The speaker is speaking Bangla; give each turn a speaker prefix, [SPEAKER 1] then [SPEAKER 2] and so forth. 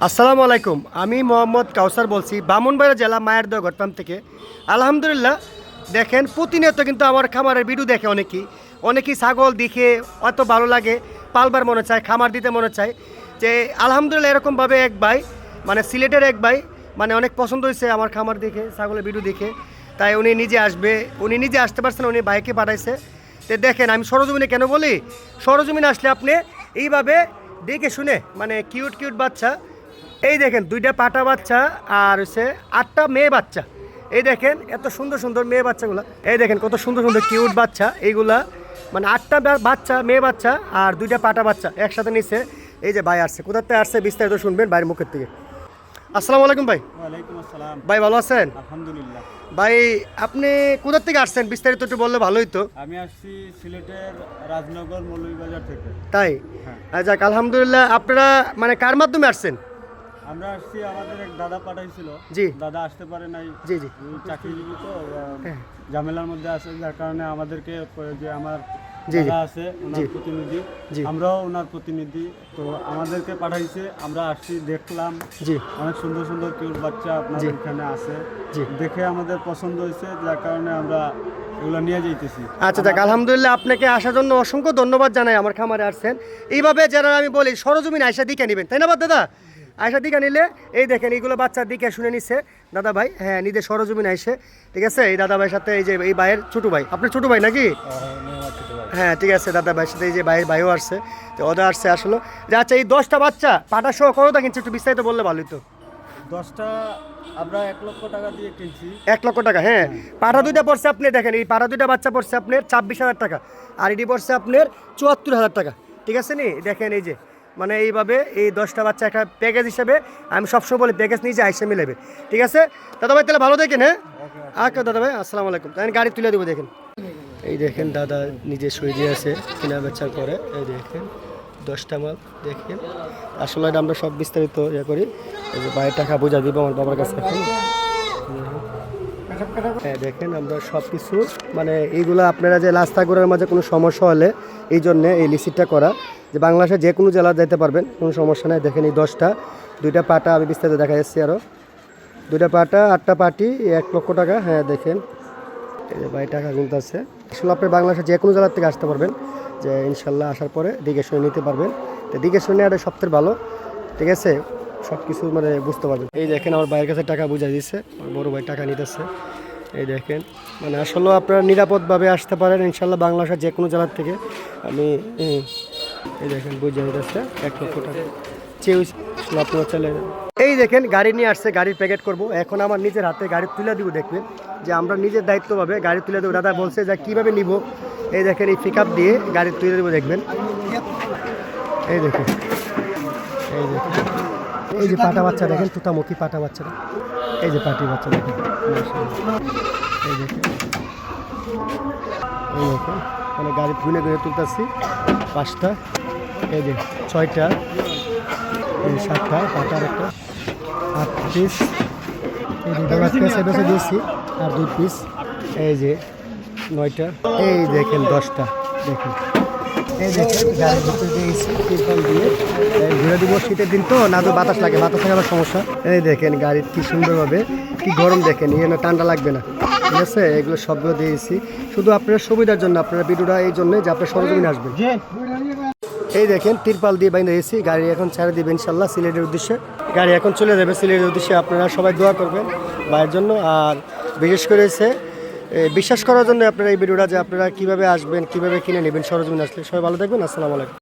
[SPEAKER 1] আসসালামু আলাইকুম। আমি মোহাম্মদ কাউসার বলছি ব্রাহ্মণবাড়িয়া জেলা মায়ের দোয়া গটপাম থেকে। আলহামদুলিল্লাহ, দেখেন প্রতিনিয়ত কিন্তু আমার খামারের ভিডিও দেখে অনেকেই ছাগল দেখে অত ভালো লাগে, পালবার মনে চায়, খামার দিতে মনে চায়। যে আলহামদুলিল্লাহ এরকমভাবে এক ভাই, মানে সিলেটের এক ভাই, মানে অনেক পছন্দ হয়েছে আমার খামার দেখে, ছাগলের ভিডিও দেখে, তাই উনি নিজে আসতে পারছেন, উনি বাইকে পাঠাইছে। তো দেখেন, আমি সরজমিনে কেন বলি, সরজমিনে আসলে আপনি এইভাবে দেখে শুনে, মানে কিউট কিউট বাচ্চা, এই দেখেন দুইটা পাটা বাচ্চা আর হচ্ছে 8টা মেয়ে বাচ্চা। এই দেখেন এত সুন্দর সুন্দর মেয়ে বাচ্চাগুলো, এই দেখেন কত সুন্দর সুন্দর কিউট বাচ্চা এইগুলা, মানে 8টা বাচ্চা মেয়ে বাচ্চা আর দুইটা পাটা বাচ্চা একসাথে নিচ্ছে। এই যে ভাই আসছে, কোথাতে আসছে বিস্তারিত শুনবেন ভাইয়ের মুখের থেকে। আসসালামু আলাইকুম ভাই।
[SPEAKER 2] ওয়ালাইকুম আসসালাম।
[SPEAKER 1] ভাই ভালো আছেন?
[SPEAKER 2] আলহামদুলিল্লাহ।
[SPEAKER 1] ভাই আপনি কোথা থেকে আসছেন বিস্তারিত একটু বললে ভালোই তো।
[SPEAKER 2] আমি আসছি সিলেটের রাজনগর মৌলভীবাজার থেকে।
[SPEAKER 1] তাই?
[SPEAKER 2] হ্যাঁ।
[SPEAKER 1] যাক আলহামদুলিল্লাহ। আপনারা মানে কার মাধ্যমে আসছেন?
[SPEAKER 2] আমরা আসছি, আমাদের এক দাদা পাঠাইছিল।
[SPEAKER 1] জি।
[SPEAKER 2] দাদা আসতে পারে নাই।
[SPEAKER 1] জি জি।
[SPEAKER 2] চাকরিজীবী তো
[SPEAKER 1] হ্যাঁ।
[SPEAKER 2] ঝামেলার মধ্যে আছে, যার কারণে আমাদেরকে যে আমার
[SPEAKER 1] জি, জি।
[SPEAKER 2] দাদা আছে ওনার
[SPEAKER 1] জি।
[SPEAKER 2] প্রতিনিধি,
[SPEAKER 1] জি।
[SPEAKER 2] আমরাও ওনার প্রতিনিধি, তো আমাদেরকে পাঠাইছে। আমরা আসছি, দেখলাম
[SPEAKER 1] জি
[SPEAKER 2] অনেক সুন্দর সুন্দর কিউট বাচ্চা আপনাদের এখানে আছে।
[SPEAKER 1] জি।
[SPEAKER 2] দেখে আমাদের পছন্দ হয়েছে, যার কারণে আমরা এগুলো নিয়ে যাইতেছি।
[SPEAKER 1] আচ্ছা যাক আলহামদুলিল্লাহ, আপনাকে আসার জন্য অসংখ্য ধন্যবাদ জানাই। আমার খামারে আসছেন এইভাবে, যারা আমি বলি সরজমিন আয়সা দিকে নেবেন, তাই না দাদা? আয়সা দিকে নিলে এই দেখেন এইগুলো বাচ্চার দিকে শুনে নিচ্ছে দাদা ভাই, হ্যাঁ নিজের সরজমিন আইসে, ঠিক আছে। এই দাদা ভাইয়ের সাথে এই যে এই ভাইয়ের ছোটো ভাই, আপনার ছোটো ভাই নাকি? হ্যাঁ ঠিক আছে, দাদা ভাইয়ের সাথে এই যে ভাইও আসছে, তো ওদের আসছে আসলো যে আচ্ছা এই 10টা বাচ্চা পাটা সহ কতটা কিনছে একটু বিস্তারিত বললে ভালোই তো।
[SPEAKER 2] 10টা আমরা 1 লক্ষ টাকা দিয়ে কিনছি।
[SPEAKER 1] 1 লক্ষ টাকা, হ্যাঁ। পাঠা দুইটা পড়ছে আপনি দেখেন, এই পাঠা দুইটা বাচ্চা পড়ছে আপনার 26,000 টাকা, আর এটি পড়ছে আপনার 74,000 টাকা, ঠিক আছে নি? দেখেন এই যে মানে এইভাবে এই 10টা বাচ্চা একটা প্যাকেজ হিসেবে, আমি সবসময় বলি প্যাকেজ নিজে আইসে মিলেবে, ঠিক আছে দাদা ভাই? তাহলে ভালো দেখেন, হ্যাঁ। আচ্ছা দাদা ভাই, আসসালামু আলাইকুম। তাই গাড়ি তুলে দেবো। দেখেন এই দেখেন দাদা নিজে সই দিয়ে আছে কেনা বেচার পরে, এই দেখেন 10টা মাল। দেখেন আসলে এটা আমরা সব বিস্তারিত ইয়ে করি, এই যে বাইরের টাকা বোঝা দিব আমার বাবার কাছে এখন। হ্যাঁ দেখেন আমরা সব কিছু, মানে এইগুলো আপনারা যে রাস্তাগুলোর মাঝে কোনো সমস্যা হলে এই জন্যে এই লিসিটটা করা, যে বাংলাদেশে যে কোনো জেলা যেতে পারবেন, কোনো সমস্যা নেই। দেখেন এই 10টা, দুইটা পাটা আমি বিস্তারিত দেখা যাচ্ছি, আরও দুইটা পাটা 8টা পাটি 1 লক্ষ টাকা। হ্যাঁ দেখেন এই যে ভাই টাকা কিন্তু আছে। আসলে আপনি বাংলাদেশে যে কোনো জেলার থেকে আসতে পারবেন, যে ইনশাল্লাহ আসার পরে দিকে শুনে নিতে পারবেন। তো দিকে শুনে এটা সবথেকে ভালো, ঠিক আছে, সব কিছু মানে বুঝতে পারবেন। এই দেখেন আমার ভাইয়ের কাছে টাকা বুঝাই দিচ্ছে, আমার বড়ো ভাই টাকা নিতেছে। এই দেখেন মানে আসলে আপনারা নিরাপদভাবে আসতে পারেন ইনশাল্লাহ বাংলাদেশের যে কোনো জেলার থেকে। আমি এই দেখেন বুঝাই দিতেছে 1 লক্ষ টাকা চেয়ে আপনারা চলে যাবেন। এই দেখেন গাড়ি নিয়ে আসছে, গাড়ির প্যাকেট করব এখন, আমার নিজের হাতে গাড়ি তুলে দিব। দেখবেন যে আমরা নিজের দায়িত্বভাবে গাড়ি তুলে দেবো। দাদা বলছে যে কীভাবে নিব, এই দেখেন এই পিক আপ দিয়ে গাড়ি তুলে দেবো। দেখবেন এই দেখেন, এই দেখেন এই যে পাটা বাচ্চা, দেখেন তুতামুখী পাটা বাচ্চাটা, এই যে পাটি বাচ্চা দেখেন, এই দেখেন এই দেখেন মানে গাড়ি ঘুরে ঘুরে তুলতেছি। 5টা, এই যে 6টা, এই 7টা পাটার একটা 8 পিস, এই দুটো বাচ্চা বেছে দিয়েছি আর 2 পিস, এই যে 9টা, এই দেখেন 10টা। দেখেন এই দেখেন গাড়ির ভিতরে দিয়েছি তিরপল দিয়ে ঘুরে দিব। শীতের দিন তো না, তো বাতাস লাগে, বাতাস লাগে আবার সমস্যা। এই দেখেন গাড়ির কি সুন্দরভাবে, কি গরম দেখেন, এই ঠান্ডা লাগবে না, ঠিক আছে। এগুলো সবগুলো দিয়েছি শুধু আপনার সুবিধার জন্য, আপনারা ভিডিওটা এই জন্য যে আপনার সরজমিনে আসবেন। এই দেখেন তিরপাল দিয়ে বাইরে দিয়েছি, গাড়ি এখন ছেড়ে দিবে ইনশাল্লাহ সিলেটের উদ্দেশ্যে। গাড়ি এখন চলে যাবে সিলেটের উদ্দেশ্যে। আপনারা সবাই দোয়া করবেন ভাইয়ের জন্য, আর বিশেষ করে বিশ্বাস করার জন্য আপনারা এই ভিডিওটা, যে আপনারা কীভাবে আসবেন, কীভাবে কিনে নেবেন সরজমিনে আসলে। সবাই ভালো থাকবেন, আসসালামু আলাইকুম।